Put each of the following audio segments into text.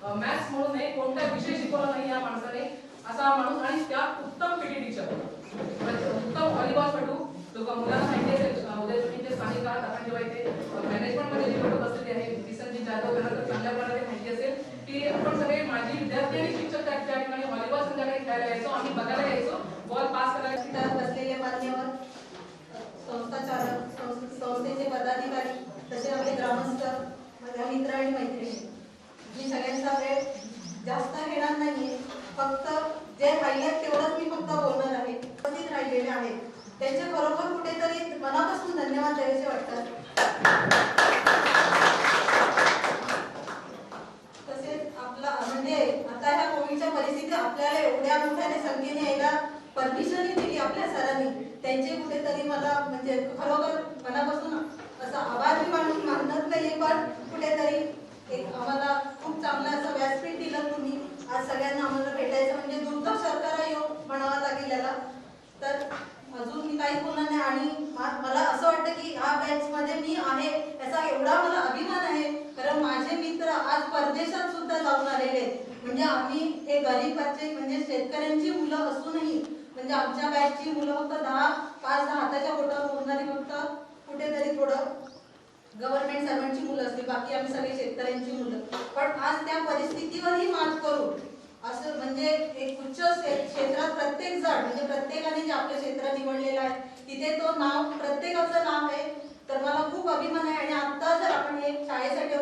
Maths म्हणून नाही, कोणता विषय शिकवला नाही या माणसाने असा माणूस, आणि त्या उत्तम पीटी टीचर, उत्तम व्हॉलीबॉलपटू. मुलांना माहिती असेल उदयपुरीचे स्थानिक आहात आपण, जेव्हा इथे मॅनेजमेंटमध्ये जे लोक बसलेले आहेत, किसनजी जाधव यांना तर चांगल्या प्रकारे माहिती असेल की आपण सगळे माजी विद्यार्थी आणि शिक्षक त्या ठिकाणी व्हॉलीबॉल संध्याकाळी खेळायला यायचो, आम्ही बघायला यायचो, बॉल पास करायला. बसलेले मान्यवर, संस्था चालक, संस्थेचे पदाधिकारी, तसे आपले ग्रामस्थ, माझ्या मित्र आणि मैत्रिणी, मी सगळ्यांचा वेळ जास्त घेणार नाहीये. फक्त जे राहिलेत तेवढंच मी फक्त बोलणार आहे. उपस्थित राहिलेले आहेत त्यांचे खरोखर कुठेतरी मनापासून धन्यवाद द्यायचे वाटतात. तसेच आपला म्हणजे आता ह्या कोविडच्या परिस्थितीत आपल्याला एवढ्या मोठ्या संख्येने यायला परमिशनही दिली आपल्या सरांनी, त्यांचे कुठेतरी मला म्हणजे खरोखर मनापासून असा आभार मी मानत नाहीये, पण कुठेतरी एक आम्हाला खूप चांगलं असं व्यासपीठ दिलं तुम्ही. आज सगळ्यांना आम्हाला भेटायचं म्हणजे दुर्दैव सरकार योग म्हणावा लागेल याला. तर अजून मी काहीच बोलणार नाही, आणि मला असं वाटतं की ह्या बॅच मध्ये मी आहे याचा एवढा मला अभिमान आहे, कारण माझे मित्र आज परदेशात सुद्धा जाऊन आलेले आहेत. म्हणजे आम्ही हे गरीब बच्चे म्हणजे शेतकऱ्यांची मुलं असूनही म्हणजे आमच्या बॅचची मुलं फक्त 5-10 हाताच्या बोटावर मोजणारी, फक्त कुठेतरी थोडं गव्हर्नमेंट सर्वंटची मुलं असतील, बाकी आम्ही सगळे शेतकऱ्यांची मुलं. पण आज त्या परिस्थितीवरही मात करून असं म्हणजे एक उच्च क्षेत्रात प्रत्येक जण म्हणजे प्रत्येकाने जे आपलं क्षेत्र निवडलेलं आहे तिथे तो नाव प्रत्येकाचं नाव आहे. तर मला खूप अभिमान आहे. आणि आता जर आपण हे शाळेसाठी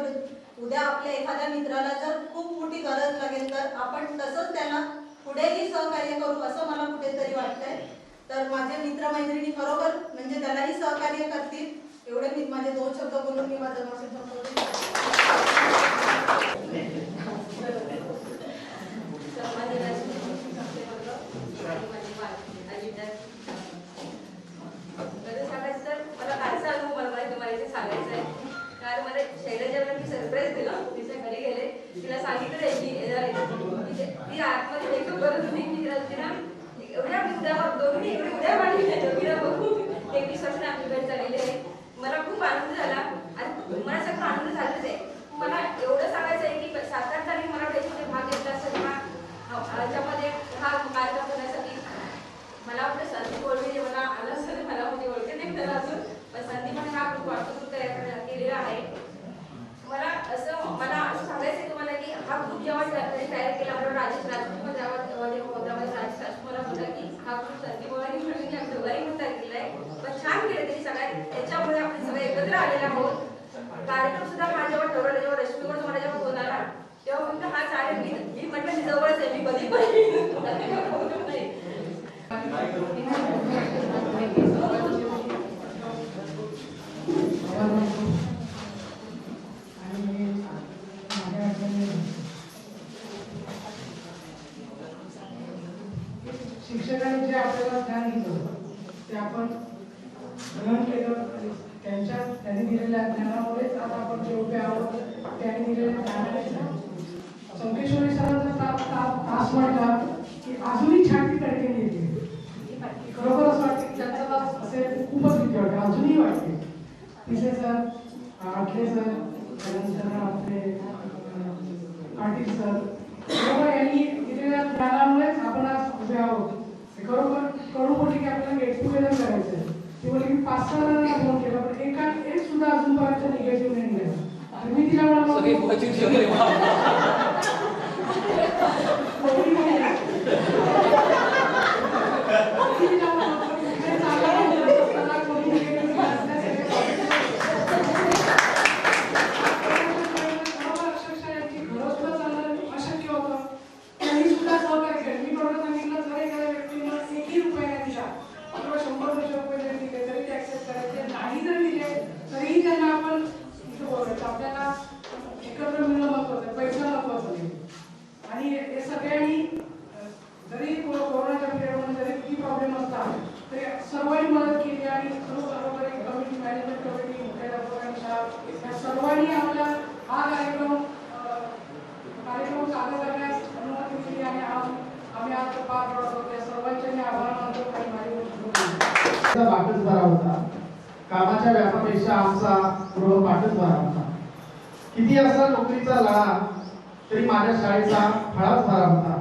उद्या आपल्या एखाद्या मित्राला जर खूप मोठी गरज लागेल तर आपण तसंच त्याला पुढेही सहकार्य करू असं मला कुठेतरी वाटतंय. तर माझे मित्रमैत्रिणी खरोखर म्हणजे त्यालाही सहकार्य करतील एवढे मी माझे 2 शब्द बोलून मी माझं भाषण संपवते. मला कालचा अनुभव मला तुम्हाला इथे सांगायचा आहे. कारण मला शैलजाला मी सरप्राईज दिलं, तिच्या घरी गेले, तिला सांगितलं की ती आतमध्ये मेकअप करत होती की तिला एवढ्या उद्या दोन्ही एवढी उद्या वाढली बघू 21 वर्ष आमची भेट झालेली आहे. मला खूप आनंद झाला आणि मला सगळं आनंद झालाच आहे. मला एवढं सांगायचं आहे की 7-8 तारीख मला त्याच्यामध्ये भाग घेतला असेल याच्यामध्ये हा कार्यक्रम करण्यासाठी. मला आपलं संदीप ओळखी मला आलं असेल, मला म्हणजे ओळखी नाही त्याला अजून, पण संदीपाने हा खूप वाटतो तयार केलेला आहे. मला असं सांगायचं आहे तुम्हाला की हा ग्रुप जेव्हा तयार केला बरोबर राजेश राजपूत राजेश राजपूत बोलला की हा ग्रुप संदीप ओळखी म्हणून की आमच्या घरी पण तयार केला आहे. पण छान केलं त्यांनी सगळ्या, त्याच्यामुळे आपण सगळे एकत्र आलेले आहोत. कार्यक्रम सुद्धा माझ्यावर ठरवला, जेव्हा रश्मीवर माझ्यावर फोन आला तेव्हा म्हणतो हा चालेल, मी म्हटलं मी जवळच आहे, मी कधी पण नाही. शिक्षकांनी जे आपल्याला ज्ञान दिलं ते आपण ग्रहण केलं, त्यांनी दिलेल्या ज्ञानामुळेच आता आपण जेवढे आहोत त्यांनी दिलेल्या ज्ञानाने. संकेश्वरी सरांचा तास म्हटला की अजूनही छाती तडकेने येते. खरोखर असं वाटतं की त्यांचा तास असेल खूपच भीती वाटते, अजूनही वाटते. पिसे सर, आठले सर, त्यानंतर आपले पाटील सर यांनी दिलेल्या ज्ञानामुळेच आपण आज उभे आहोत. खरोखर करोडपती की आपल्याला गेट टुगेदर करायचं आहे. ती बोलली मी 5-6 जणांना फोन केला पण एक सुद्धा अजूनपर्यंत निगेटिव्ह नाही निघाला. तर मी तिला सर्वांनी मदत केली आणि कमिटी मॅनेजमेंट कमिटी सर्वांनी आम्हाला हा कार्यक्रम सादर करण्यास अनुमती दिली आणि आम्ही आज पार पडतो. त्या सर्वांचे मी आभार मानतो. काही माझी वाटच बरा होता, कामाच्या व्यापापेक्षा आमचा गृह वाटच बरा होता. किती असा नोकरीचा लढा तरी माझ्या शाळेचा फळाच बरा होता.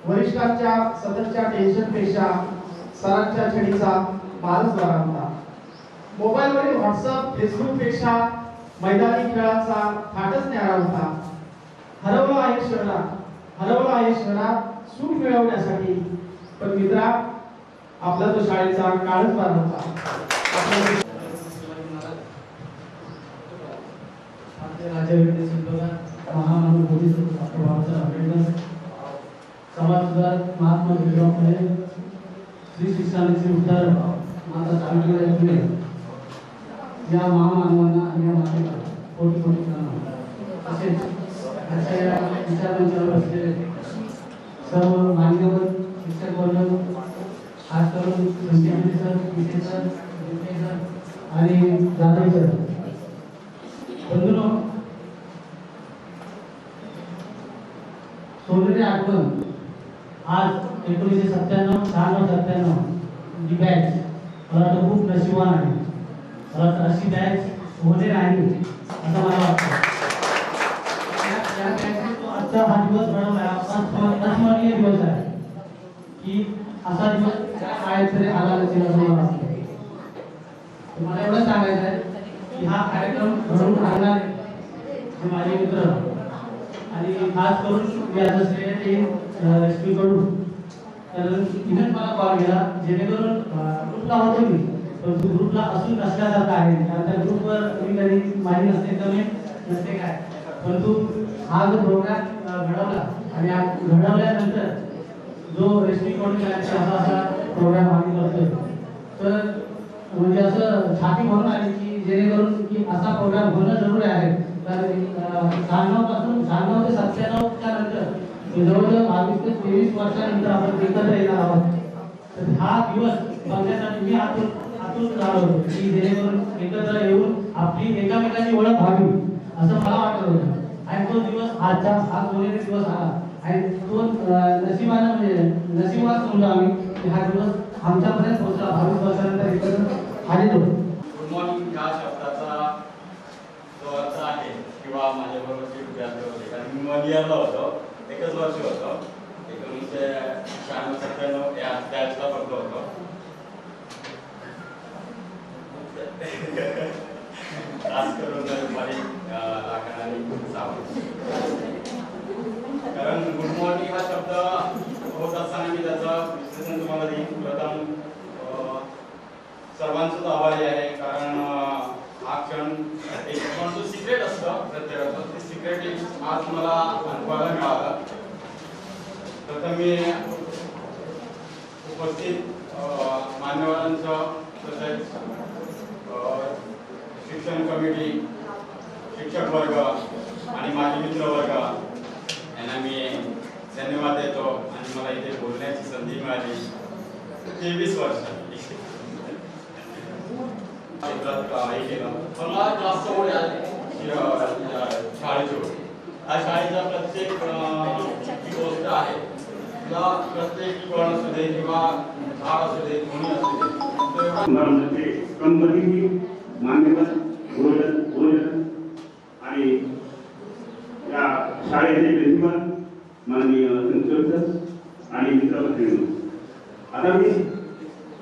वरिष्ठांच्या सततच्या टेन्शनपेक्षा सरांच्या छडीचा मारच बरा होता. मोबाईलवरील व्हॉट्सअप फेसबुकपेक्षा मैदानी खेळाचा थाटच न्यारा होता. हरवला आहे शहरात सुख मिळवण्यासाठी, पण मित्रा आपला तो शाळेचा काळच बरा होता. आपल्या राज्याकडे संतोषात महामानव बोधिसत्व डॉक्टर बाबासाहेब आंबेडकर, समाज सुधारक महात्मा ज्योतिराव फुले, श्री शिक्षणाचे उद्धारक माता सावित्रीबाई फुले या महामानवांना आणि या मातेला कोटी कोटी प्रणाम. तसेच आजच्या या विचारमंचावर बसलेले सर्व मान्यवर शिक्षक वर्ग, खास करून संजय सर, विजय सर, आणि जाधव सर, बंधूंनो, सोनेरी आठवण आज 1997 ही बॅच मला वाटतं खूप नशिबान आहे. मला वाटतं अशी बॅच होणे नाही असं मला वाटतं. या बॅचने तो आजचा हा दिवस घडवला, अस्मरणीय दिवस आहे की असा दिवस शाळेत तरी आला नसेल असं मला वाटतं. मला एवढं सांगायचं आहे की हा कार्यक्रम घडवून आणणारे जे माझे मित्र आणि खास करून मी आता श्रेय देईन रश्मीकडून, कारण तिनेच मला कॉल केला जेणेकरून ग्रुपला होतो मी, परंतु ग्रुपला असून नसल्यासारखं आहे, कारण त्या ग्रुपवर मी कधी माहिती नसते कमी नसते काय, परंतु हा जो प्रोग्राम घडवला आणि घडवल्यानंतर जो रश्मीकडून असा असा प्रोग्राम आम्ही करतोय, तर म्हणजे असं छाती भरून आली की जेणेकरून की असा प्रोग्राम होणं जरुरी आहे. तर 96 ते 97च्या नंतर जवळजवळ 22 ते 23 वर्षानंतर आपण एकत्र येणार आहोत. तर हा दिवस बघण्यासाठी मी आतून झालो होतो की जेणेकरून एकत्र येऊन आपली एकामेकांची ओळख व्हावी असं मला वाटत होतं. आणि तो दिवस हा सोनेरी दिवस आला आणि तो नशिबानं म्हणजे नशिबात समजा आम्ही की हा दिवस आमच्यापर्यंत पोहोचला. 22 वर्षानंतर एकत्र आलेलो. गुड मॉर्निंग या शब्दाचा जो अर्थ आहे किंवा माझ्याबरोबर जे विद्यार्थी होते, कारण मी 1 इयरला होतो, एकच वर्ष होतो, 1996-97 या बॅचला पडलो होतो. खास करून दुपारी लाकड आणि सावध, कारण गुड मॉर्निंग हा शब्द होत असताना मी त्याचं विश्लेषण तुम्हाला देईन. प्रथम सर्वांचंच आभारी आहे, कारण हा क्षण एक म्हणतो सिक्रेट असतं प्रत्येकाचं, ते सिक्रेट आज मला अनुभवायला मिळालं. प्रथम मी उपस्थित मान्यवरांचं तसेच शिक्षण कमिटी, शिक्षक वर्ग आणि माझे मित्र वर्ग यांना मी धन्यवाद देतो. आणि मला इथे बोलण्याची संधी मिळाली 23 वर्ष मला जास्त ओढ आहे शाळेची ओढ. या शाळेचा प्रत्येक जी गोष्ट आहे तिला प्रत्येक कण असू दे किंवा झाड असू दे, कोणी असू दे, कंपनी मान्यवर गुरुजन आणि या शाळेचे प्रिन्सिपल माननीय संचालक आणि मित्रमंडळी, आता मी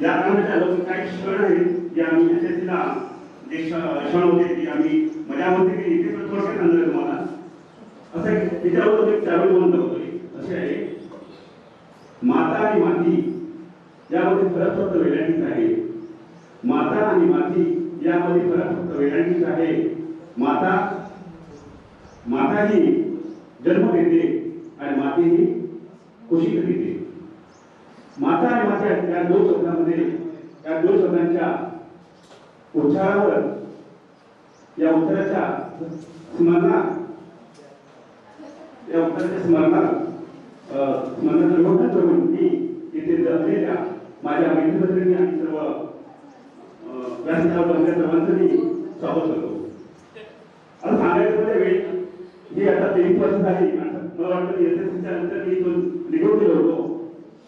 या कामात आलो काही क्षण आहेत जे आम्ही एसएससीला जे क्षण होते की आम्ही मजामध्ये केली ते पण थोडक्यात सांगणार तुम्हाला. असं त्याच्यावर एक त्यावेळी बोलत होतो असे आहे, माता आणि माती यामध्ये फरक फक्त वेळांनीच आहे. माता आणि माती यामध्ये फरक फक्त वेळांनीच आहे. माता ही जन्म देते आणि माती ही कुशीत देते. माता आणि माता या दोन शब्दामध्ये, या दोन शब्दांच्या उच्चारावर, या उत्तराच्या स्मरणाचं लोटन करून मी इथे जमलेल्या माझ्या मैत्रिणी आणि सर्व व्यासपीठावर बसलेल्या सर्वांचं मी स्वागत करतो. आता सांगायचं म्हणजे वेळ ही आता 23 वर्ष झाली. मला वाटतं की एसएससीच्या नंतर मी इथून निघून गेलो होतो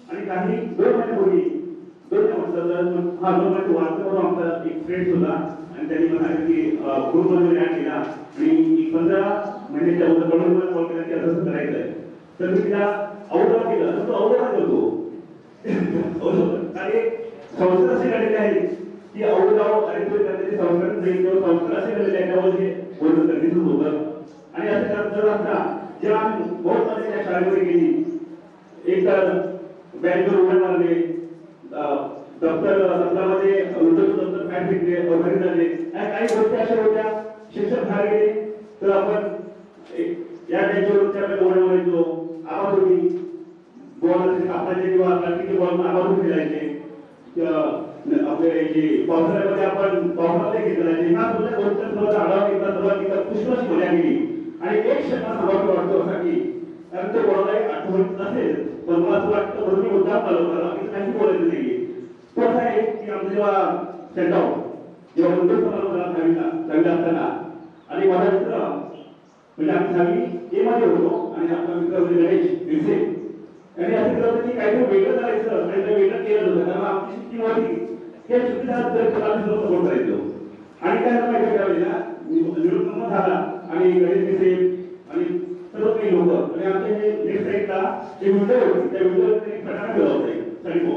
आणि काही 2 महिन्यापूर्वी 2 महिने वाचल्यावर आमचा एक फ्रेंड होता आणि त्यांनी मला की ग्रुपमध्ये ऍड केला आणि 15 महिन्याच्या अगोदर मला कॉल केला की असं करायचं आहे. तर मी तिला अवघड केलं तर तो अवघड करतो आणि संस्कार असे घडलेले आहेत की अवघडाव आणि तो करण्याचे संस्कार नाही किंवा संस्कार असे घडलेले आहेत त्यामध्ये बोलणं गरजेचं होतं. आणि असं करत असता जेव्हा आम्ही बहुत मध्ये त्या शाळेमध्ये गेली एक तर बँकेवर उड्या मारले दप्तर दप्तरामध्ये दप्तर पॅट फेकले वगैरे झाले काही गोष्टी अशा होत्या. शिक्षक बाहेर गेले तर आपण या बँकेवर त्याकडे उड्या मारायचो आवाज होती बॉल आपल्याचे किंवा प्लास्टिकचे बॉल आवाज फिरायचे आपले जे पावसाळ्यामध्ये आपण पावसामध्ये घेतले ह्या सुद्धा गोष्टी सर्व आढावा घेतला सर्वात पुष्कळ मजा गेली. आणि एक क्षण सांगावं वाटतो असा की कारण ते कोणालाही आठवण नसेल पण मला असं वाटतं म्हणून मी मुद्दाम चालवला की काही बोलायचं नाहीये. तो असा आहे की आमचं जेव्हा सेंड आउट जेव्हा मुंबई समारोह दहावीला असताना आणि माझा मित्र म्हणजे आम्ही दहावी ए मध्ये होतो आणि आपला मित्र म्हणजे गणेश विसे आणि असं केलं होतं की काहीतरी वेगळं करायचं आणि ते वेगळं केलं होतं कारण आमची शिट्टी होती त्या शिट्टीला सपोर्ट करायचो. आणि काय माहिती त्यावेळेला निरुपमा झाला आणि गणेश विसे आणि सर्व काही लोक आणि आमच्या हे लेफ्ट साईडला जे विंडो होती त्या विंडोवर त्यांनी फटाका ठेवला होता सडको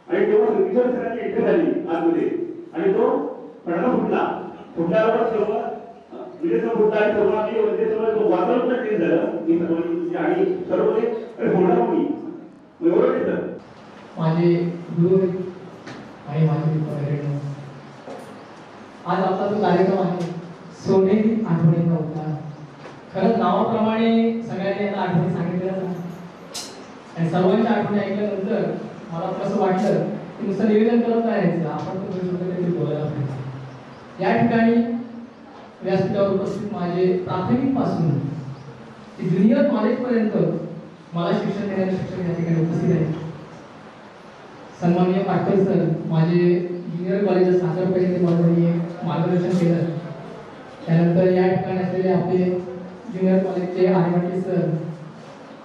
आणि तेव्हा किशोर सरांची एंट्री झाली आतमध्ये आणि तो फटाका फुटल्यावर सर्व म्हणजे तो फुटला आणि सर्व आम्ही म्हणजे सर्व वातावरण पण चेंज झालं मी सर्वांनी आणि सर्व होणार मी एवढं सर माझे गुरु आणि माझे मित्र आज आपला जो कार्यक्रम आहे सोनेरी आठवणींचा उद्धार. खरंच नावाप्रमाणे सगळ्यांनी आता आठवणी सांगितल्या आणि सर्वांच्या आठवणी ऐकल्यानंतर मला कसं वाटलं की नुसतं निवेदन करत राहायचं आपण काहीतरी बोलायला पाहिजे. या ठिकाणी व्यासपीठावर उपस्थित माझे प्राथमिक पासून ते ज्युनियर कॉलेजपर्यंत मला शिक्षण देणारे शिक्षक या ठिकाणी उपस्थित आहेत. सन्माननीय पाटकर सर माझे ज्युनियर कॉलेज साखरपेठेचे कॉलेजने मार्गदर्शन केलं. त्यानंतर या ठिकाणी असलेले आपले ज्युनियर कॉलेजचे आर्यभट्टी सर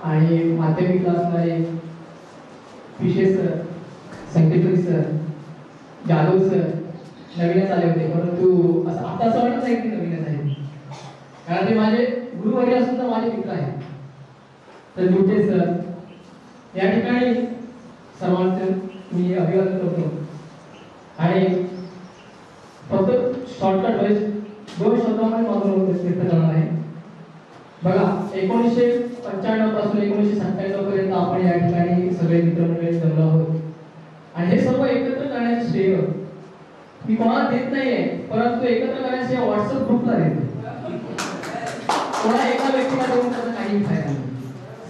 आणि माध्यमिकला असणारे पिशे सर संकेतरी सर जाधव सर नवीनच आले होते परंतु असं आता असं वाटत नाही की नवीनच आहे कारण ते माझे गुरुवर्य असून तर माझे मित्र आहेत. तर दुटे सर या ठिकाणी सर्वांचं मी अभिवादन करतो आणि फक्त शॉर्टकट वेळेस 2 शब्दांमध्ये माझं व्यक्त करणार आहे. बघा 1995 पासून 1997 पर्यंत आपण या ठिकाणी सगळे मित्रमंडळी जमलो आहोत आणि हे सर्व एकत्र करण्याचे श्रेय मी कोणाला देत नाहीये परंतु एकत्र करण्याचे व्हॉट्सअप ग्रुपला देतो. कोणा एका व्यक्तीला देऊन त्याचा काही फायदा नाही.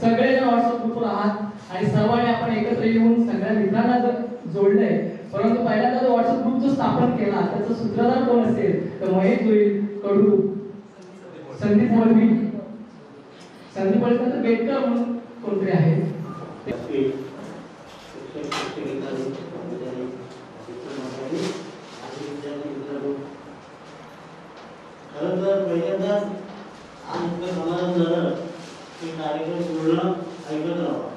सगळेजण व्हॉट्सअप ग्रुपवर आहात आणि सर्वांनी आपण एकत्र येऊन सगळ्या मित्रांना जर जोडलंय परंतु पहिल्यांदा जो व्हॉट्सअप ग्रुप जो स्थापन केला त्याचा सूत्रधार कोण असेल तर महेश जोईल कडू संदीप मोलवी संदीप मोलवी बेटकर म्हणून कोणतरी आहे. खरं तर पहिल्यांदा आमचं समाधान झालं की कार्यक्रम पूर्ण ऐकत राहावा.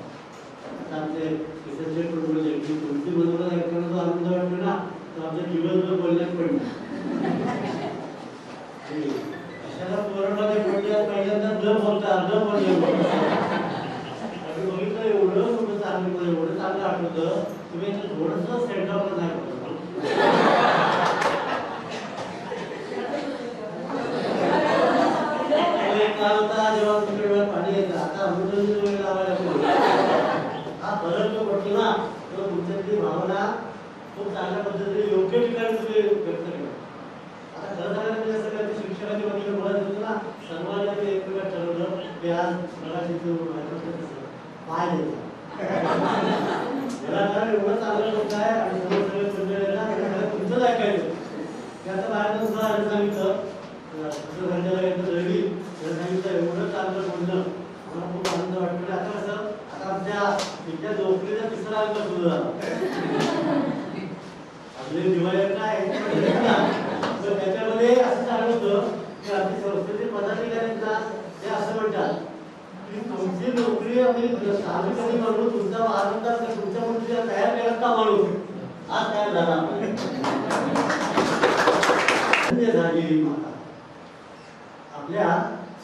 आता आमचे विशेष प्रोजेक्ट की तुमची बरोबर ऐकण्याचा आनंद वाटतो ना तर आमच्या दिवसभर बोलण्यात पडलं अशाला पोरामध्ये बोलण्यात पहिल्यांदा न बोलता न बोललं आम्ही बघितलं एवढं मोठं चांगलं एवढं चांगलं आठवतं तुम्ही थोडंसं सेंटरला नाही बोलत. जेव्हा तुमच्या वेळात पाणी येतं आता अमृतांच्या वेळ लावायला हा फरक जो पडतो ना तो तुमच्यातली भावना खूप चांगल्या पद्धतीने योग्य ठिकाणी तुम्ही व्यक्त केला. आता खरं सांगायला म्हणजे असं काय शिक्षकांनी वगैरे बोलायचं होतं ना सर्वांनी आम्ही एकमेकात ठरवलं की आज मला शिक्षण पाय द्यायचा मला कारण एवढं चांगलं लोक आहे आणि सर्व सगळे मंडळीला तुमचंच ऐकायचं त्याचं बाहेर सुद्धा सांगितलं एवढं चांगलं बोलणं मला खूप आनंद वाटतो. आता कसं आता आमच्या इथल्या नोकरीचा तिसरा अंक सुरू झाला आपले दिवाळी काय तर त्याच्यामध्ये असं झालं होतं की आमच्या संस्थेचे पदाधिकाऱ्यांना ते असं म्हणतात की तुमची नोकरी आम्ही कधी म्हणून तुमचा आनंदात तुमच्या म्हणून तयार केला का माणूस आज तयार झाला झाली आपल्या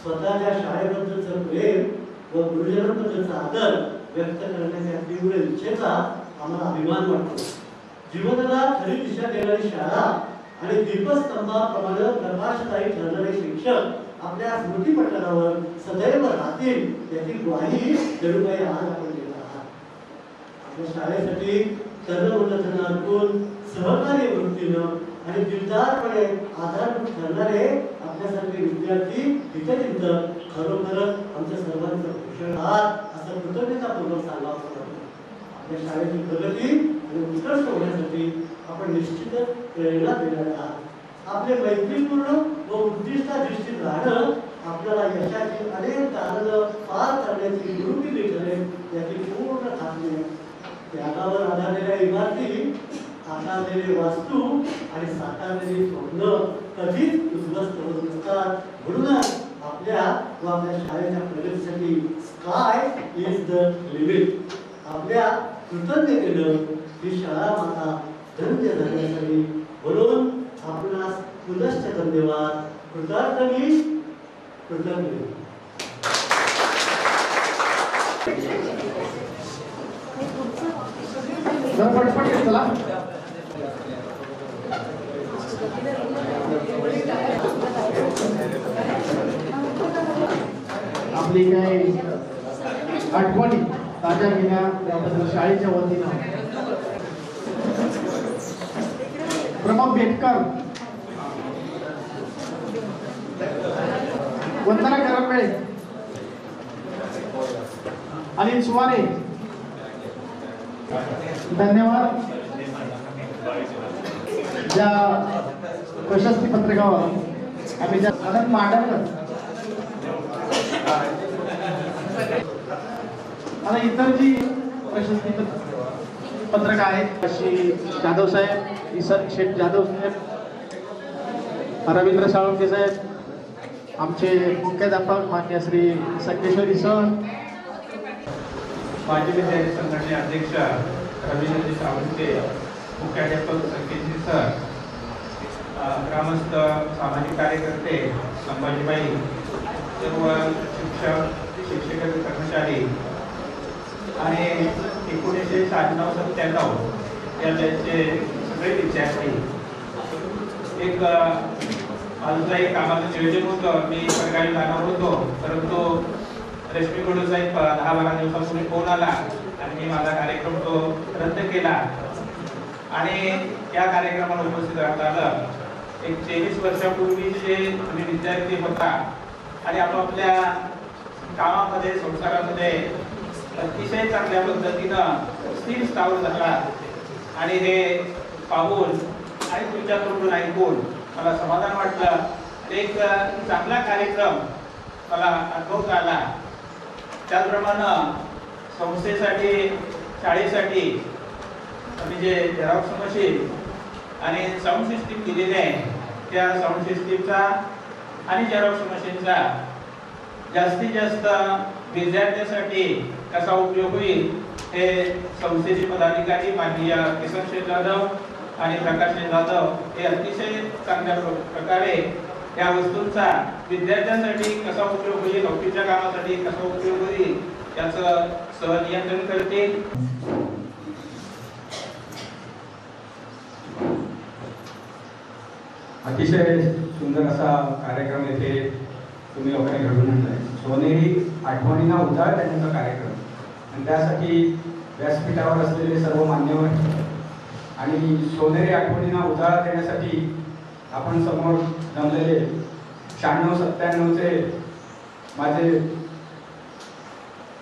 स्वतःच्या शाळेबद्दलचं प्रेम व गुरुजनांबद्दलचा आदर व्यक्त करण्याच्या तीव्र इच्छेचा आम्हाला अभिमान वाटतो. जीवनाला खरी दिशा देणारी शाळा आणि दीपस्तंभाप्रमाणे प्रकाशदायी ठरणारे शिक्षक आपल्या स्मृतीपटलावर सदैव राहतील याची ग्वाही जणू काही आज आपण देत आहात. आपल्या शाळेसाठी तन अर्पून सहकारी वृत्तीनं आणि दिलदारपणे आधारभूत ठरणारे आपल्यासारखे विद्यार्थी हितचिंतक खरोखरच आमच्या सर्वांचं भूषण आहात असं कृतज्ञतापूर्वक सांगावं वाटतं. आपल्या शाळेची प्रगती आणि उत्कर्ष होण्यासाठी आपण निश्चितच प्रेरणा देणारे आहात. आपले मैत्रीपूर्ण व उद्दिष्टाधिष्ठित राहणं आपल्याला यशाची अनेक कारणे पार करण्याची निवृत्ती ठरेल याची पूर्ण खात्री आहे. त्यागावर आधारलेल्या इमारती, आकारलेले वास्तू आणि साकारलेली स्वप्न कधीच उद्ध्वस्त होत नसतात. म्हणूनच आपल्या व आपल्या शाळेच्या प्रगतीसाठी स्काय इज द लिमिट. आपल्या कृतज्ञतेनं ही शाळा माता धन्य झाल्यासाठी म्हणून आपणास पुनश्च धन्यवाद. कृतज्ञ मी, कृतज्ञ. पटपट चला. आपली काही आठवणी ताज्या केल्या त्याबद्दल शाळेच्या वतीनं प्रमोद बेटकर, वंदना करंबळे, अनिल सुवारे, धन्यवाद. ज्या प्रशस्ती पत्रकावर आम्ही ज्या आनंद मांडवलं आता इतर जी प्रशस्ती पत्रक आहेत अशी जाधव साहेब, ईसन शेठ जाधव साहेब, रवींद्र साळुंके साहेब, आमचे मुख्याध्यापक मान्य श्री संकेश्वरी सर, माजी विद्यार्थी संघटने अध्यक्ष रवींद्र साळुंके, मुख्याध्यापक संकेश्वरी सर, ग्रामस्थ सामाजिक कार्यकर्ते संभाजीबाई, सर्व शिक्षक शिक्षकेतर कर्मचारी आणि 1996-97 या बॅचचे सगळे विद्यार्थी. एक माझं एक कामाचं नियोजन होतं. मी परगावी जाणार होतो, परंतु रश्मी गोडूचा एक 10-12 दिवसापूर्वी फोन आला आणि मी माझा कार्यक्रम तो रद्द केला आणि या कार्यक्रमाला उपस्थित राहता आलं. एक 23 वर्षापूर्वीचे तुम्ही विद्यार्थी होता आणि आपापल्या कामामध्ये संसारामध्ये अतिशय चांगल्या पद्धतीनं स्थिर स्थावर झाला आणि हे पाहून आणि तुमच्याकडून ऐकून मला समाधान वाटलं. एक चांगला कार्यक्रम मला अनुभवता आला. त्याचप्रमाणे संस्थेसाठी शाळेसाठी आम्ही जे झेरॉक्स मशीन आणि साऊंड सिस्टीम दिलेली आहे त्या साऊंड सिस्टीमचा आणि झेरॉक्स मशीनचा जास्तीत जास्त विद्यार्थ्यांसाठी कसा उपयोग होईल हे संस्थेचे पदाधिकारी माननीय किसन शेठ जाधव आणि प्रकाश शेठ जाधव हे अतिशय चांगल्या प्रकारे या वस्तूंचा विद्यार्थ्यांसाठी कसा उपयोग होईल, ऑफिसच्या कामासाठी कसा उपयोग होईल याचं सहनियंत्रण करतील. अतिशय सुंदर असा कार्यक्रम येथे तुम्ही लोकांनी घडवून आणलाय. सोनेरी आठवणींना उजाळ देण्याचा कार्यक्रम आणि त्यासाठी व्यासपीठावर असलेले सर्व मान्यवर आणि सोनेरी आठवणींना उजाळ देण्यासाठी आपण समोर जमलेले 96-97चे माझे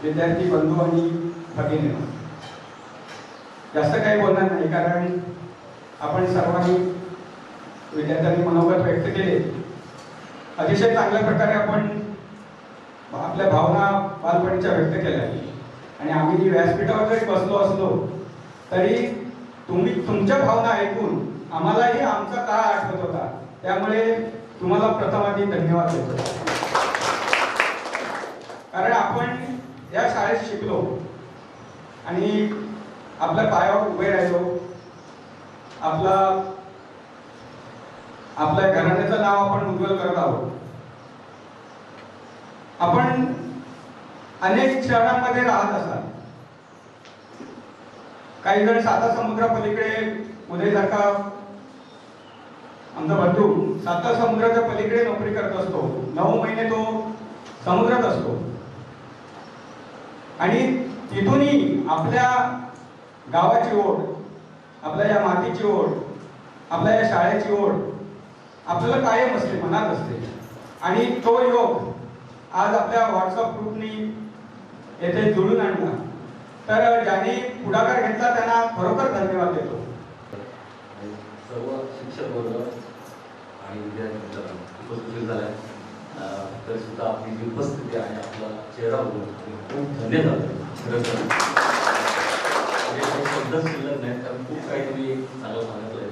विद्यार्थी बंधू आणि भगिनी. जास्त काही बोलणार नाही कारण आपण सर्वांनी विद्यार्थ्यांनी मनोगत व्यक्त केले. अतिशय चांगल्या प्रकारे आपण आपल्या भावना बालपणीच्या व्यक्त केल्या आणि आम्ही जी व्यासपीठावर जरी बसलो असलो तरी तुम्ही तुमच्या भावना ऐकून आम्हालाही आमचा काळ आठवत होता. त्यामुळे तुम्हाला प्रथमाधी धन्यवाद देतो. कारण आपण या शाळेत शिकलो आणि आपल्या पायावर उभे राहिलो. आपल्या घराण्याचं नाव आपण उज्ज्वल करत आहोत. आपण अनेक शहरांमध्ये राहत असाल. काही जण साता समुद्रा पलीकडे उदयसारखा आमचा बंधू साता समुद्राच्या पलीकडे नोकरी करत असतो. 9 महिने तो समुद्रात असतो आणि तिथूनही आपल्या गावाची ओढ, आपल्या या मातीची ओढ, आपल्या या शाळेची ओढ आपल्याला कायम असते, मनात असते. आणि तो योग आज आपल्या व्हॉट्सअप ग्रुपनी येथे जुळून आणला. तर ज्यांनी पुढाकार घेतला त्यांना खरोखर धन्यवाद देतो. सर्व शिक्षक वर्ग आणि विद्यार्थी उपस्थित झाल्या, तरी सुद्धा आपली जी उपस्थिती आहे, आपला चेहरा बघून खूप धन्य झालं. खरं तर शब्द शिल्लक नाही, कारण खूप काही तुम्ही चांगलं सांगितलं आहे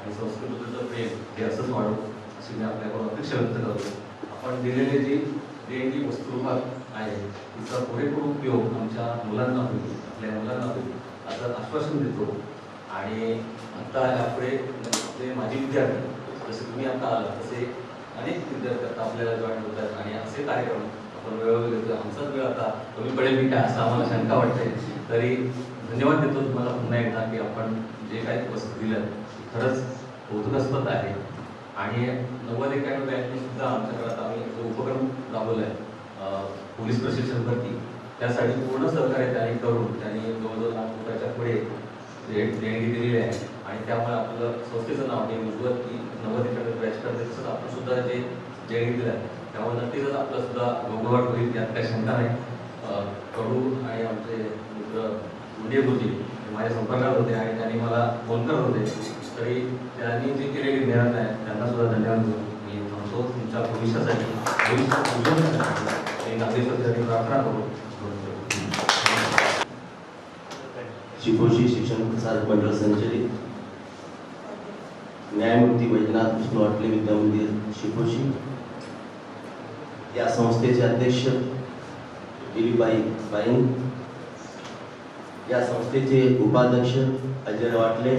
आणि संस्कृतीचं प्रेम हे असंच वाढवं अशी मी आपल्याकडून अपेक्षा व्यक्त करतो. आपण दिलेले जी देणगी वस्तुरूपात आहे तिचा पुरेपूर उपयोग आमच्या मुलांना होईल, आपल्या मुलांना होईल असं आश्वासन देतो. आणि आता यापुढे आपले माजी विद्यार्थी जसे तुम्ही आता आला तसे अनेक विद्यार्थी आता आपल्याला जॉईन होतात आणि असे कार्यक्रम आपण वेळोवेळी घेतो. आमचाच वेळ आता कमी पडेल मी काय असं आम्हाला शंका वाटते. तरी धन्यवाद देतो तुम्हाला पुन्हा एकदा की आपण जे काही वस्तू दिलं खरंच कौतुकास्पद आहे. आणि 90-91 सुद्धा आमच्याकडे आता आम्ही जो उपक्रम राबवला आहे पोलीस प्रशिक्षण भरती, त्यासाठी पूर्ण सहकार्य त्यांनी करून त्यांनी जवळजवळ ₹1,00,000 पुढे देणगी दिलेली आहे. आणि त्यामुळे आपलं संस्थेचं नाव हे उज्ज्वल की 90-91 बॅच करते तसंच आपण सुद्धा जे देणगी दिलं आहे त्यामुळे नक्कीच आपलं सुद्धा गोगलवाट होईल यात काही शंका नाही. कडू आणि आमचे मित्र मुंडे गुरुजी माझ्या संपर्कात होते आणि त्यांनी मला फोन करत होते. तरी त्यांनी जी केलेली मेहनत आहे त्यांना सुद्धा धन्यवाद देऊन मी म्हणतो तुमच्या भविष्यासाठी नागरिकांसाठी प्रार्थना करू. शिपोशी शिक्षण प्रसारक मंडळ संचलित न्यायमूर्ती वैजनाथ विष्णू आटले विद्यामंदिर शिपोशी या संस्थेचे अध्यक्ष दिलीबाई बाईन, या संस्थेचे उपाध्यक्ष अजय वाटले,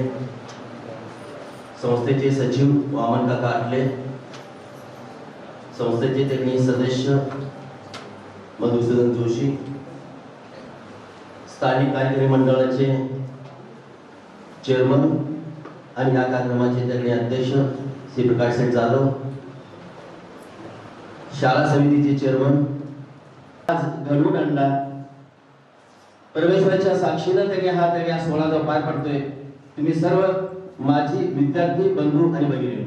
संस्थेचे सचिव वामन काका आटले, संस्थेचे त्यांनी सदस्य मधुसूदन जोशी, स्थानिक कार्यकारी मंडळाचे चेअरमन आणि या कार्यक्रमाचे त्यांनी अध्यक्ष श्री प्रकाश सेठ जाधव, शाळा समितीचे चेअरमन आज घडवून आणला. परमेश्वराच्या साक्षीनं त्यांनी हा सोहळा जो पार पडतोय. तुम्ही सर्व माझी विद्यार्थी बंधू आणि भगिनी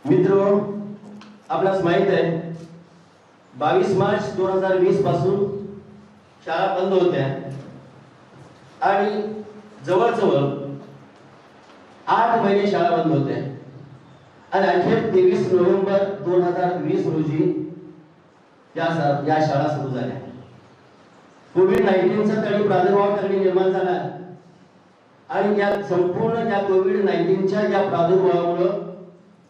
मित्र, आपल्यास माहित आहे 22 मार्च 2020 पासून शाळा बंद होत्या आणि जवळजवळ 8 महिने शाळा बंद होत्या आणि अखेर 23 नोव्हेंबर 2020 रोजी या शाळा सुरू झाल्या. कोविड-19चा तरी प्रादुर्भाव तरी निर्माण झाला आणि या संपूर्ण या कोविड-19च्या या प्रादुर्भावामुळे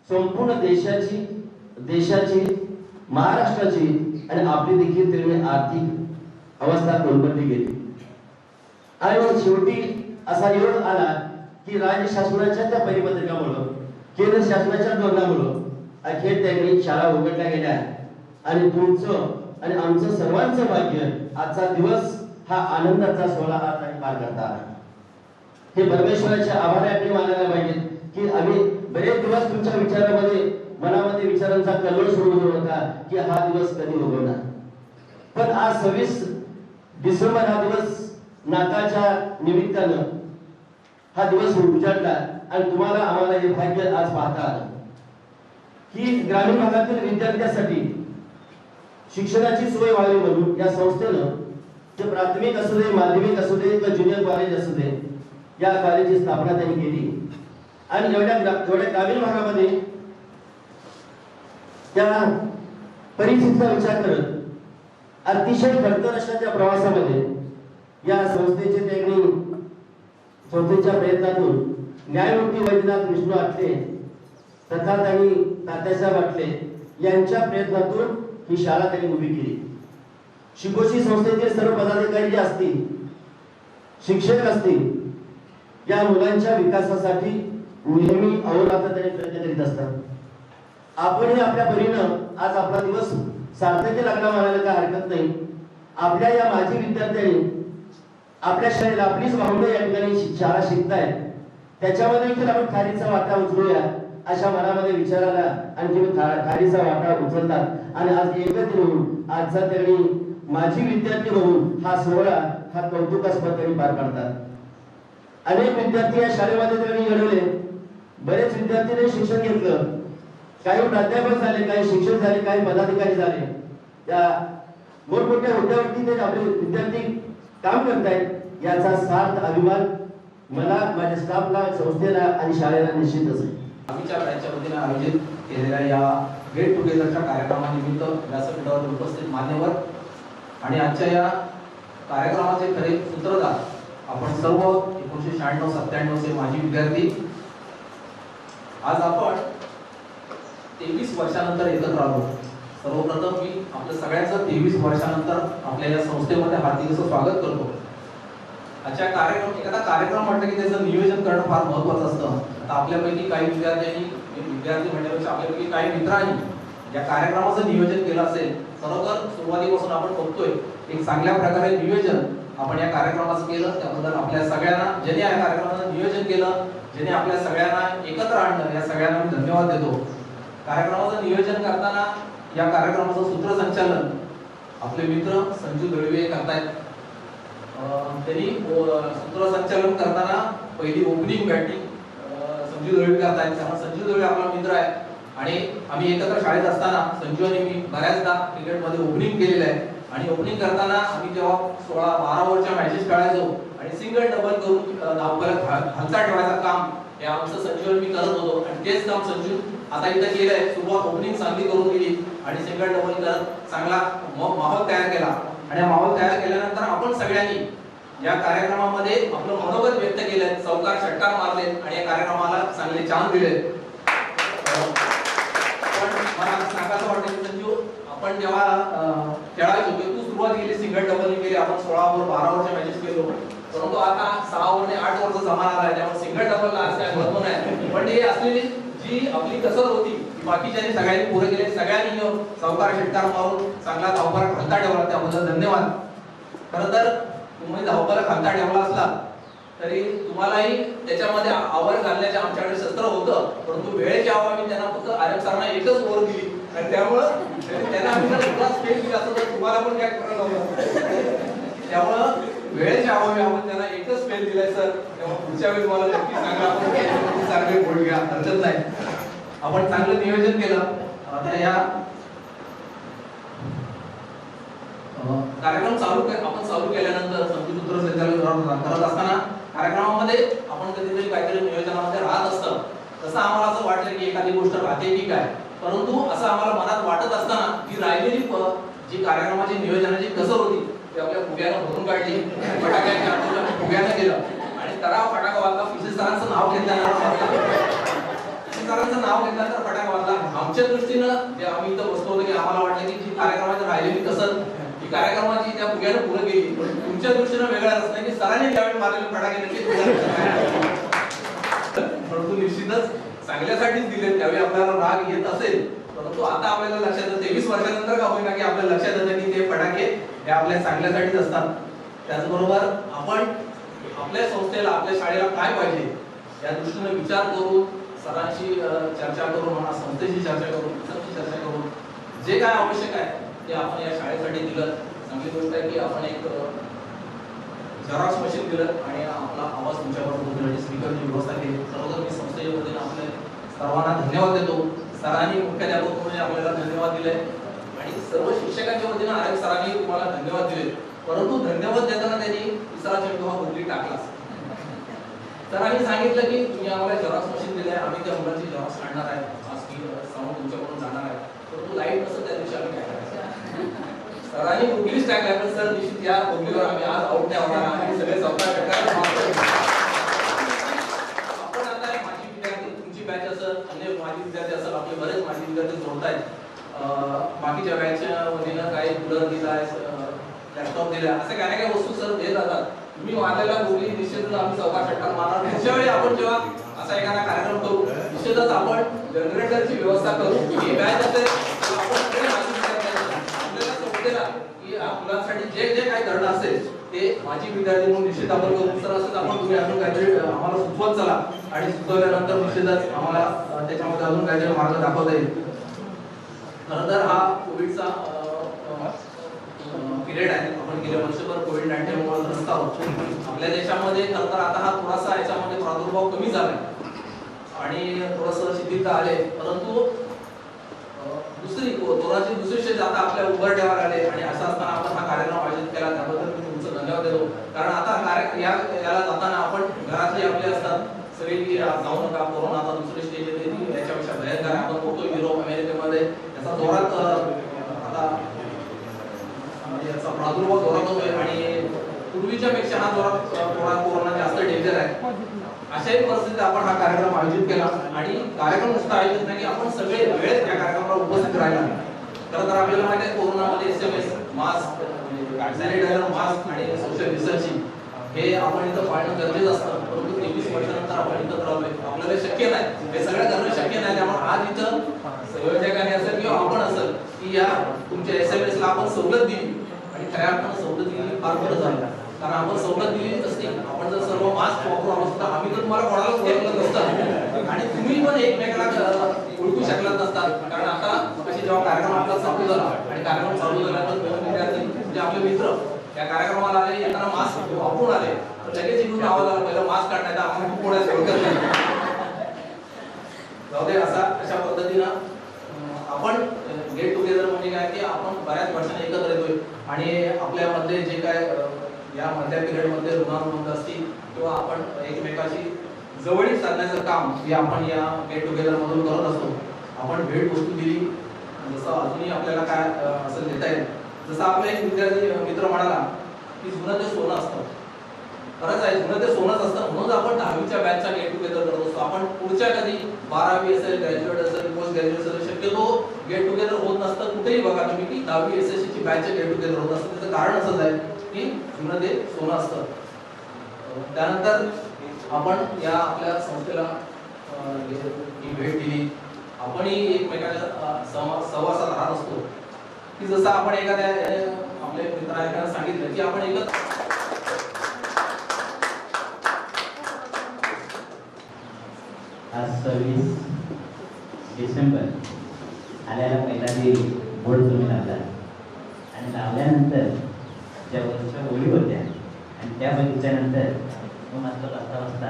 संपूर्ण देशाची महाराष्ट्राची आणि आपली देखील तेवढी आर्थिक अवस्था कोलमडली गेली. आणि शेवटी असा योग आला की राज्य शासनाच्या त्या परिपत्रकामुळे, केंद्र शासनाच्या धोरणामुळे अखेर त्यांनी शाळा उघडल्या गेल्या. आणि तुमचं आणि आमचं सर्वांचं भाग्य आजचा दिवस हा आनंदाचा सोहळा आज आम्ही पार करता आला. हे परमेश्वराचे आभार आपण मानायला पाहिजेत की आम्ही बरेच दिवस तुमच्या विचारामध्ये मनामध्ये विचारांचा कल्लोळ सुरू होता की हा दिवस कधी उगवणार. पण आज 26 डिसेंबर हा दिवस नाताळच्या निमित्तानं हा दिवस उजाडला आणि तुम्हाला आम्हाला हे भाग्य आज पाहता आलं की ग्रामीण भागातील विद्यार्थ्यांसाठी शिक्षणाची सोय व्हावी म्हणून या संस्थेनं ते प्राथमिक असू दे, माध्यमिक असू दे किंवा ज्युनियर कॉलेज असू दे या कॉलेजची स्थापना त्यांनी केली. आणि एवढ्या ग्रामीण भागामध्ये त्या परिस्थितीचा विचार करत अतिशय खडतर अशा त्या प्रवासामध्ये या संस्थेच्या प्रयत्नातून न्यायमूर्ती वैजनाथ विष्णू आटले तथा त्यांनी तात्यासाहेब आटले यांच्या प्रयत्नातून ही शाळा त्यांनी उभी केली. शिपोशी संस्थेतील सर्व पदाधिकारी जे असतील, शिक्षक असतील, या मुलांच्या विकासासाठी नेहमी अहोरात्र त्यांनी प्रयत्न करीत असतात. आपणही आपल्या परीनं आज आपला दिवस सार्थकी लागला म्हणायला काय हरकत नाही. आपल्या या माजी विद्यार्थ्यांनी आपल्या शाळेला आपलीच भावंडं या ठिकाणी शाळा शिकतायत, त्याच्यामध्ये देखील आपण खारीचा वाटा उचलूया अशा मनामध्ये विचाराला आणखी खारीचा वाटा उचलतात आणि आज एकत्र होऊन आजचा त्यांनी माजी विद्यार्थी म्हणून हा सोहळा हा कौतुकास्पद पार पाडतात. अनेक विद्यार्थी या शाळेमध्ये त्यांनी घडवले. बरेच विद्यार्थ्यांनी शिक्षण घेतलं, काही प्राध्यापक झाले, काही शिक्षक झाले, काही पदाधिकारी झाले. त्या मोठमोठ्या हुद्द्यावरती ते आपले विद्यार्थी काम करतायत. याचा सार्थ अभिमान मला, माझ्या स्टाफला, संस्थेला आणि शाळेला निश्चितच आहे. आम्हीच्या बॅचच्या वतीने आयोजित केलेल्या या गेट टुगेदरच्या कार्यक्रमानिमित्त व्यासपीठावर उपस्थित मान्यवर आणि आजच्या या कार्यक्रमाचे खरे सूत्रधार आपण सर्व 1996-97 चे माजी विद्यार्थी आज आपण 23 वर्षानंतर एकत्र आलो. सर्वप्रथम मी आपल्या सगळ्यांचं 23 वर्षानंतर आपल्या या संस्थेमध्ये हार्दिक असं स्वागत करतो. आजच्या एखादा कार्यक्रम म्हटलं की त्याचं नियोजन करणं फार महत्त्वाचं असतं. आता आपल्यापैकी काही विद्यार्थी म्हणण्यापेक्षा आपल्यापैकी काही मित्रांनी या कार्यक्रमाचं नियोजन केलं असेल. खरोखर सुरुवातीपासून आपण बघतोय एक चांगल्या प्रकारे नियोजन आपण या कार्यक्रमाचं केलं. त्याबद्दल आपल्या सगळ्यांना, ज्यांनी या कार्यक्रमाचं नियोजन केलं, ज्यांनी आपल्या सगळ्यांना एकत्र आणलं, या सगळ्यांना मी धन्यवाद देतो. कार्यक्रमाचं नियोजन करताना या कार्यक्रमाचं सूत्रसंचालन आपले मित्र संजू दळवे करतायत. त्यांनी सूत्रसंचालन करताना पहिली ओपनिंग बॅटिंग संजू दळवे करतायत. त्यामुळे संजू दळवे आपला मित्र आहे आणि आम्ही एकत्र शाळेत असताना संजू आणि मी बऱ्याचदा क्रिकेटमध्ये ओपनिंग केलेलं आहे. आणि ओपनिंग करताना आम्ही जेव्हा 16-12 ओव्हरच्या मॅचेस खेळायचो आणि सिंगल डबल करून धावफलक हलता ठेवायचं काम हे आमचं संजू आणि मी करत होतो. आणि तेच काम संजू आता इथं केलंय. सुरुवात ओपनिंग चांगली करून दिली आणि सिंगल डबल करत चांगला माहोल तयार केला. आणि माहोल तयार केल्यानंतर आपण सगळ्यांनी या कार्यक्रमामध्ये आपलं मनोगत व्यक्त केलंय, चौकार षटकार मारले आणि या कार्यक्रमाला चांगले चान्स दिले. पण मला सांगायचं वाटतं की संजू, आपण जेव्हा खेळायचो तू सुरुवात केली सिंगल डबल केली, आपण 16 ओव्हर 12 ओव्हरच्या मॅचेस खेळलो. परंतु आता 6 ओव्हरने 8 ओव्हरचा जमाना आलाय, त्यामुळे सिंगल डबलला आज काय महत्व नाही. पण हे असलेली जी आपली कसर होती बाकीच्यांनी सगळ्यांनी पुढे केले. सगळ्यांनी चौकार षटकार मारून चांगला धावफलक हलता ठेवला, त्याबद्दल धन्यवाद. खरं तर तुम्ही धावफलक हलता ठेवला असला तरी तुम्हालाही त्याच्यामध्ये आवर घालण्याचे आमच्याकडे शस्त्र होतं. परंतु वेळेच्या अभावी त्यांना फक्त आरएफ सरांना एकच ओव्हर दिली आणि त्यामुळं त्यांना आम्ही जर थोडा स्पेस दिला असता तर तुम्हाला पण काय करायला नव्हतं. त्यामुळं वेळेच्या अभावी आपण त्यांना एकच स्पेस दिलाय सर. तेव्हा पुढच्या वेळी मला नक्की सांगा, आपण चांगले बोल घ्या, हरकत नाही. आपण चांगलं नियोजन केलं. आता या कार्यक्रम आपण चालू केल्यानंतर संगीत सूत्रसंचालन करत असताना कार्यक्रमामध्ये आपण कधीतरी काहीतरी नियोजनामध्ये राहत असतं. तसं आम्हाला असं वाटलं की एखादी गोष्ट राहते की काय, परंतु असं आम्हाला मनात वाटत असताना की राहिलेली जी कार्यक्रमाची नियोजनाची कसर होती ती आपल्या फुग्यानं भरून काढली. फटाक्याच्या आठवलं फुग्यानं केलं आणि तराव फटाका वाजला. पिसे सरांचं नाव घेतल्यानंतर फटाका वाजला. आमच्या दृष्टीनं जे आम्ही इथं बसलो होतो की आम्हाला वाटलं की जी कार्यक्रमाची राहिलेली कसर ही कार्यक्रमाची त्या फुग्यानं पुढे गेली. तुमच्या दृष्टीनं वेगळा असं की सरांनी ज्यावेळी मारलेले फटाके नक्की परंतु निश्चितच चांगल्यासाठीच दिले. त्यावेळी आपल्याला राग येत असेल, परंतु आता आपल्याला लक्षात येतं 23 वर्षानंतर का होईना की आपल्या लक्षात येतं की ते फटाके हे आपल्या चांगल्यासाठीच असतात. त्याचबरोबर आपण आपल्या संस्थेला, आपल्या शाळेला काय पाहिजे या दृष्टीने विचार करून सरांशी चर्चा करून म्हणा, संस्थेशी चर्चा करून, चर्चा करून जे काय आवश्यक आहे ते आपण या शाळेसाठी दिलं. चांगली गोष्ट आहे की आपण एक झेरॉक्स मशीन दिलं आणि आपला आवाज तुमच्यावर पोहोचण्याची स्पीकरची व्यवस्था केली. सर्वजण मी संस्थेच्या वतीने आपल्या सर्वांना धन्यवाद देतो. सरांनी मुख्याध्यापक म्हणून आपल्याला धन्यवाद दिले आणि सर्व शिक्षकांच्या वतीने आरएफ सरांनी तुम्हाला धन्यवाद दिले. परंतु धन्यवाद देताना त्यांनी तिसरा चेंडू हा उगली टाकला. सरांनी सांगितलं की तुम्ही आम्हाला झेरॉक्स मशीन दिले, आम्ही त्या मुलांची झेरॉक्स काढणार आहे, आज की साऊंड तुमच्याकडून जाणार आहे. परंतु लाईट नसतं त्या दिवशी आम्ही काय करायचं. सरांनी उगलीच टाकल्या, पण सर निश्चित या उगलीवर आम्ही आज आउट नाही होणार. आम्ही सगळे चौथा षटकार आपण आता माजी विद्यार्थी, तुमची बॅच असेल, अन्य माजी विद्यार्थी असेल, आपले बरेच माजी विद्यार्थी जोडतायत. बाकीच्या बॅचच्या वतीनं काही कूलर दिलाय, लॅपटॉप दिलाय, असे काही काही वस्तू सर देत जातात. तुम्ही मारलेला गोळी निश्चितच आम्ही चौथा षटकार मारणार. पुढच्या वेळी आपण जेव्हा असा एखादा कार्यक्रम करू निश्चितच आपण जनरेटरची व्यवस्था करू. ही बॅच असेल आपण सांगितलेलं आहे की या मुलांसाठी जे जे काही करणं असेल ते माझी विद्यार्थी म्हणून निश्चित आपण करू. सर असंच आपण तुम्ही अजून काहीतरी आम्हाला सुचवत चला आणि सुचवल्यानंतर निश्चितच आम्हाला त्याच्यामध्ये अजून काहीतरी मार्ग दाखवता येईल. खरं तर हा कोविडचा पिरियड आहे. आपण गेल्या वर्षभर कोविड-19 मुळे त्रस्त आहोत. आपल्या देशामध्ये खरं तर आता हा थोडासा याच्यामध्ये प्रादुर्भाव कमी झालाय आणि थोडंसं शिथिलता आले, परंतु कोरोनाची दुसरी स्टेज आता आपल्या उघडण्यावर आले आणि असं असताना आपण हा कार्यक्रम आयोजित केला त्याबद्दल मी तुमचं धन्यवाद देतो. कारण आता याला जाताना आपण घरातले आपले असतात सगळे की जाऊ नका, कोरोना आता दुसरी स्टेज येते ती याच्यापेक्षा भयंकर आहे. आपण बघतो युरोप अमेरिकेमध्ये याचा जोरात आता म्हणजे याचा प्रादुर्भाव जोरात होतोय आणि पूर्वीच्या पेक्षा हा जोरात कोरोना जास्त डेंजर आहे. अशाही परिस्थितीत आपण हा कार्यक्रम आयोजित केला आणि कार्यक्रम नुसता आयोजित नाही की आपण सगळे वेळेत या कार्यक्रमाला उपस्थित राहिला. खरं तर आपल्याला माहिती आहे कोरोनामध्ये SMS, मास्क, सॅनिटायझर, मास्क आणि सोशल डिस्टन्सिंग हे आपण इथं पाळणं गरजेचं असतं. परंतु 23 वर्षानंतर आपण इथं राहतोय, आपल्याला शक्य नाही, हे सगळं करणं शक्य नाही. त्यामुळे आज इथं संयोजकांनी असेल किंवा आपण असेल की या तुमच्या SMS ला आपण सवलत दिली आणि खऱ्या अर्थानं सवलत दिली फार बरं झालं. कारण आपण सवलत दिली असती, आपण जर सर्व मास्क वापरू असतो तर आम्ही तर तुम्हाला कोणालाच ओळखलं नसतं आणि तुम्ही पण एकमेकाला ओळखू शकलात नसतात. कारण आता अशी जेव्हा कार्यक्रम आपला चालू झाला आणि कार्यक्रम चालू झाल्यानंतर दोन विद्यार्थी म्हणजे आपले मित्र या कार्यक्रमाला आले, येताना मास्क वापरून आले तर लगेच इकडून आवाज आला पहिला मास्क काढण्याचा आपण कोणाच ओळखत नाही. जाऊ दे, अशा पद्धतीनं आपण गेट टुगेदर म्हणजे काय की आपण बऱ्याच वर्षांनी एकत्र येतोय आणि आपल्यामध्ये जे काय या मधल्या पिरियडमध्ये ऋणानुबंध असतील किंवा आपण एकमेकाशी जवळीक साधण्याचं काम हे आपण या गेट टुगेदर मधून करत असतो. आपण भेट वस्तू दिली, जसं अजूनही आपल्याला काय असं देता येईल. जसं आपला एक विद्यार्थी मित्र म्हणाला की जुनं ते सोनं असतं. खरंच आहे, जुनं ते सोनंच असतं. म्हणून आपण 10वीच्या बॅचचा गेट टुगेदर करत असतो. आपण पुढच्या कधी 12वी असेल, ग्रॅज्युएट असेल, पोस्ट ग्रॅज्युएट असेल, शक्यतो गेट टुगेदर होत नसतं. कुठेही बघा तुम्ही की 10वी SSC ची बॅचचे गेट टुगेदर होत असतं. त्याचं कारण असंच आहे की जुनं ते सोनं असतं. त्यानंतर आपण या आपल्या संस्थेला ही भेट दिली. आपणही एकमेकांच्या सहवासात राहत असतो की जसं आपण एखाद्या आपल्या मित्रांना सांगितलं की आपण एकच आज 26 डिसेंबर आल्याला पहिला दिवस बोर्ड तुम्ही लावला आणि लावल्यानंतर ज्या वरच्या ओळी होत्या आणि त्या बघितल्यानंतर मग मात्र वाजता वाजता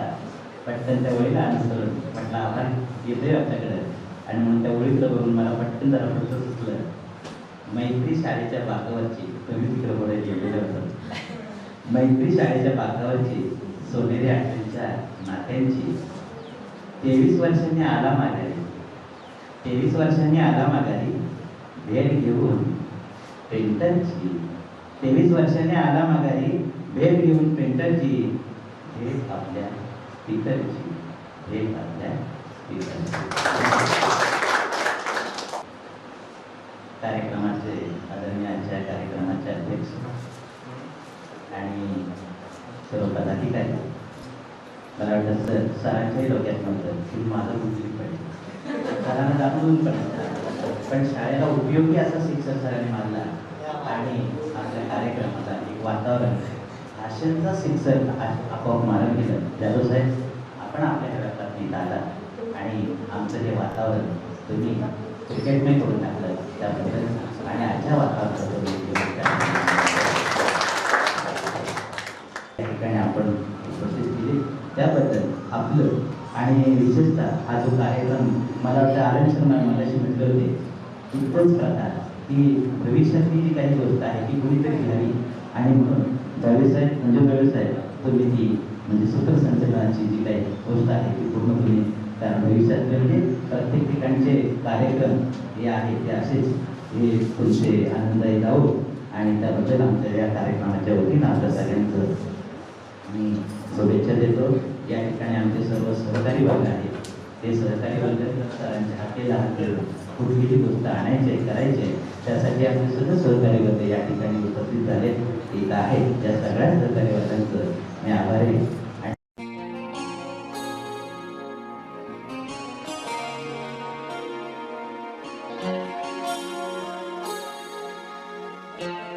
पटकन त्या ओळीला अनुसरून म्हटलं आपण येतोय आपल्याकडं आणि म्हणून त्या ओळीकडं बघून मला पटकन जरा पुढचं सुचलं, मैत्री शाळेच्या बाकावरची, तुम्ही तिकडं पुढे गेलेलं होतं, मैत्री शाळेच्या बाकावरची सोनेरी आठवणीच्या नात्यांची 23 वर्षांनी आला माघारी, 23 वर्षांनी आला माघारी भेट घेऊन पेंटरची, 23 वर्षांनी आला माघारी भेट घेऊन पेंटरची, भेट आपल्या स्पीकरची, भेट आपल्या स्पीकरची. कार्यक्रमाचे आदरणीय आजच्या कार्यक्रमाचे अध्यक्ष आणि सर्व पदाधिकारी, मला वाटतं सरांच्याही डोक्यात नव्हतं की माझं मुलगी पडेल, सरांना दाखवून पण शाळेला उपयोगी असा शिक्षक सरांनी मानला आणि आपल्या कार्यक्रमाला एक वातावरण भाषणचा शिक्षक आपोआप मारून गेलं. जाधव साहेब, आपण आपल्या घरात इथं आला आणि आमचं हे वातावरण तुम्ही क्रिकेटने करून टाकलं त्याबद्दल आणि आजच्या वातावरणात त्या ठिकाणी आपण उपस्थित केले त्याबद्दल आपलं आणि विशेषतः हा जो कार्यक्रम मला वाटतं आनंद शर्मा मलाशी म्हटलं होते इतकंच प्रकार की भविष्यातली जी काही गोष्ट आहे ती कुणीतरी घ्यावी आणि म्हणून दळवेसाहेब तुम्ही ती म्हणजे सूत्रसंचलनाची जी काही गोष्ट आहे ती पूर्ण तुम्ही कारण भविष्यातले म्हणजे प्रत्येक ठिकाणचे कार्यक्रम हे आहेत ते असेच हे तुमचे आनंददायी जाऊ आणि त्याबद्दल आमच्या या कार्यक्रमाच्या वतीनं आपल्या सगळ्यांचं मी शुभेच्छा देतो. या ठिकाणी आमचे सर्व सहकारी वर्ग आहेत ते सहकारी वर्ग सरांच्या हाकेला हात कुठलीही गोष्ट आणायचे करायचे त्यासाठी आमचे सगळे सहकारी वर्ग या ठिकाणी उपस्थित झाले येत आहेत. त्या सगळ्या सहकारी वर्गांचं मी आभारी आहे. आहे